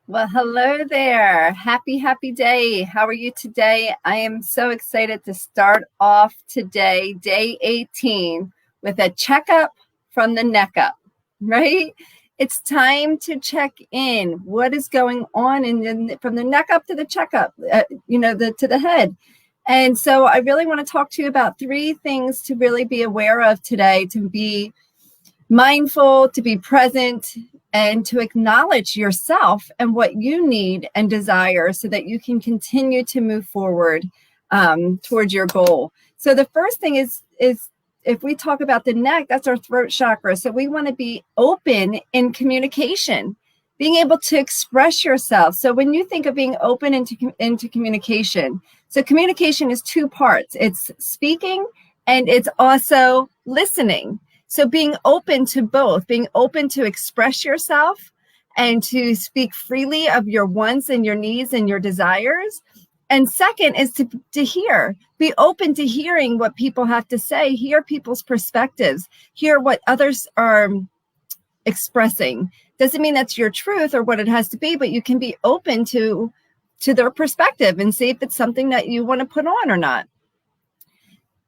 Well, hello there. Happy day. How are you today? I am so excited to start off today, day 18, with a checkup from the neck up, right? It's time to check in. What is going on from the neck up to the checkup, to the head. And so I really want to talk to you about 3 things to really be aware of today, to be mindful, to be present, and to acknowledge yourself and what you need and desire so that you can continue to move forward towards your goal. So the first thing is if we talk about the neck, that's our throat chakra. So we want to be open in communication, being able to express yourself. So when you think of being open into communication, so communication is 2 parts. It's speaking and it's also listening. So being open to both, being open to express yourself and to speak freely of your wants and your needs and your desires. And second is to hear, be open to hearing what people have to say, hear people's perspectives, hear what others are expressing. Doesn't mean that's your truth or what it has to be, but you can be open to their perspective and see if it's something that you want to put on or not.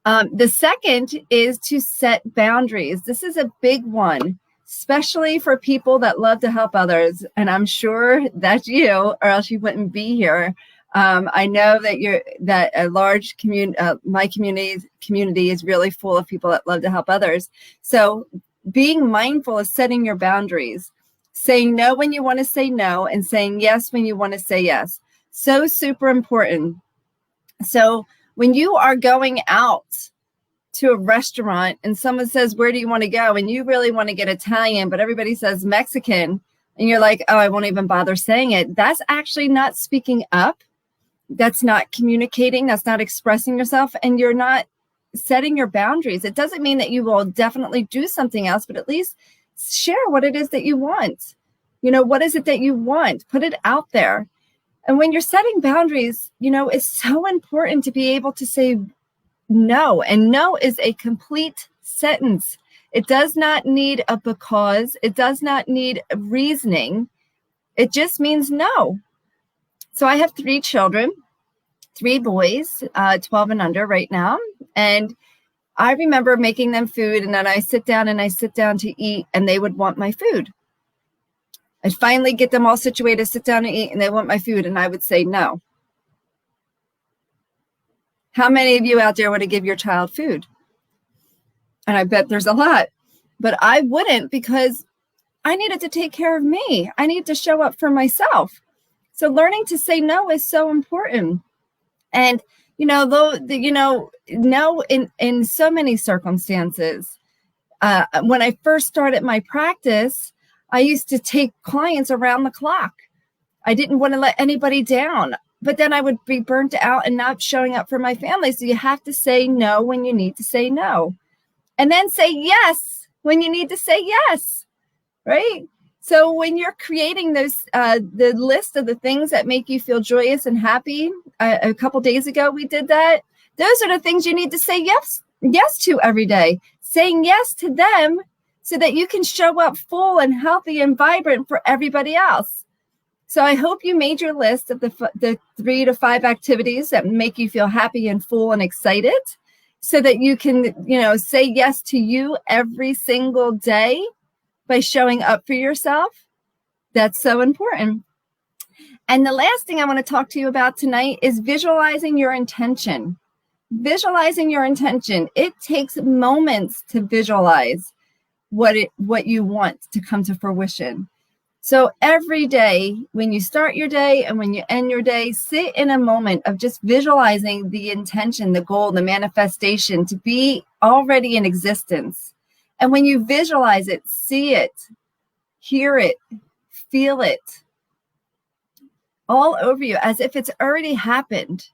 The second is to set boundaries. This is a big one, especially for people that love to help others. And I'm sure that's you, or else you wouldn't be here. I know that a large community, my community is really full of people that love to help others. So being mindful of setting your boundaries, saying no when you want to say no, and saying yes when you want to say yes. So super important. So when you are going out to a restaurant and someone says, where do you want to go? And you really want to get Italian, but everybody says Mexican. And you're like, oh, I won't even bother saying it. That's actually not speaking up. That's not communicating. That's not expressing yourself. And you're not setting your boundaries. It doesn't mean that you will definitely do something else, but at least share what it is that you want. What is it that you want? Put it out there. And when you're setting boundaries, it's so important to be able to say no. And no is a complete sentence. It does not need a because. It does not need reasoning. It just means no. So I have 3 children, 3 boys, 12 and under right now. And I remember making them food, and then I sit down to eat, and they would want my food. I'd finally get them all situated, sit down and eat, and they want my food, and I would say no. How many of you out there want to give your child food? And I bet there's a lot. But I wouldn't, because I needed to take care of me. I need to show up for myself. So learning to say no is so important. And, no in so many circumstances. When I first started my practice, I used to take clients around the clock. I didn't want to let anybody down, but then I would be burnt out and not showing up for my family. So you have to say no when you need to say no, and then say yes when you need to say yes, right? So when you're creating those, the list of the things that make you feel joyous and happy, a couple days ago we did that. Those are the things you need to say yes to every day. Saying yes to them so that you can show up full and healthy and vibrant for everybody else. So I hope you made your list of the 3 to 5 activities that make you feel happy and full and excited, so that you can, say yes to you every single day by showing up for yourself. That's so important. And the last thing I want to talk to you about tonight is visualizing your intention. Visualizing your intention. It takes moments to visualize what you want to come to fruition. So every day, when you start your day and when you end your day, sit in a moment of just visualizing the intention, the goal, the manifestation to be already in existence. And when you visualize it, see it, hear it, feel it all over you, as if it's already happened,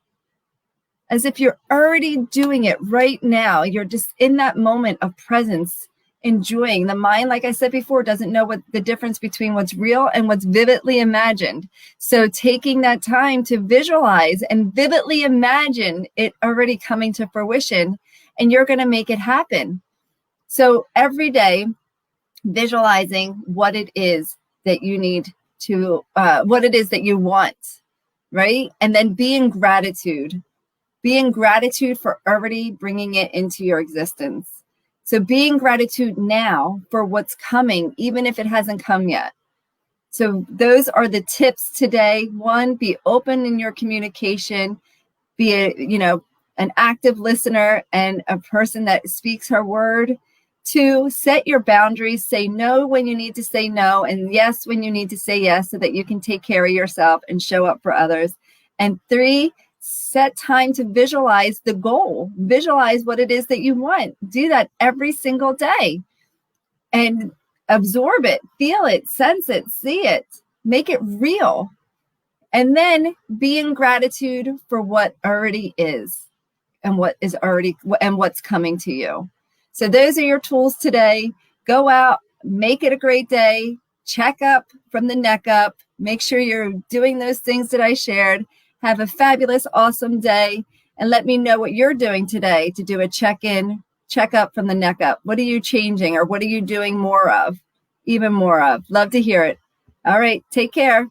as if you're already doing it right now. You're just in that moment of presence, enjoying. The mind, like I said before, doesn't know what the difference between what's real and what's vividly imagined. So taking that time to visualize and vividly imagine it already coming to fruition, and you're going to make it happen. So every day, visualizing what it is that you need to what it is that you want, right? And then be in gratitude. Be in gratitude for already bringing it into your existence. So be in gratitude now for what's coming, even if it hasn't come yet. So those are the tips today. 1, be open in your communication. Be an active listener and a person that speaks her word. 2, set your boundaries. Say no when you need to say no, and yes when you need to say yes, so that you can take care of yourself and show up for others. And 3, set time to visualize the goal. Visualize what it is that you want. Do that every single day and absorb it, feel it, sense it, see it, make it real. And then be in gratitude for what already is and what's coming to you. So those are your tools today. Go out, make it a great day, check up from the neck up, make sure you're doing those things that I shared. Have a fabulous, awesome day, and let me know what you're doing today to do a check-in, check up from the neck up. What are you changing, or what are you doing more of, even more of? Love to hear it. All right, take care.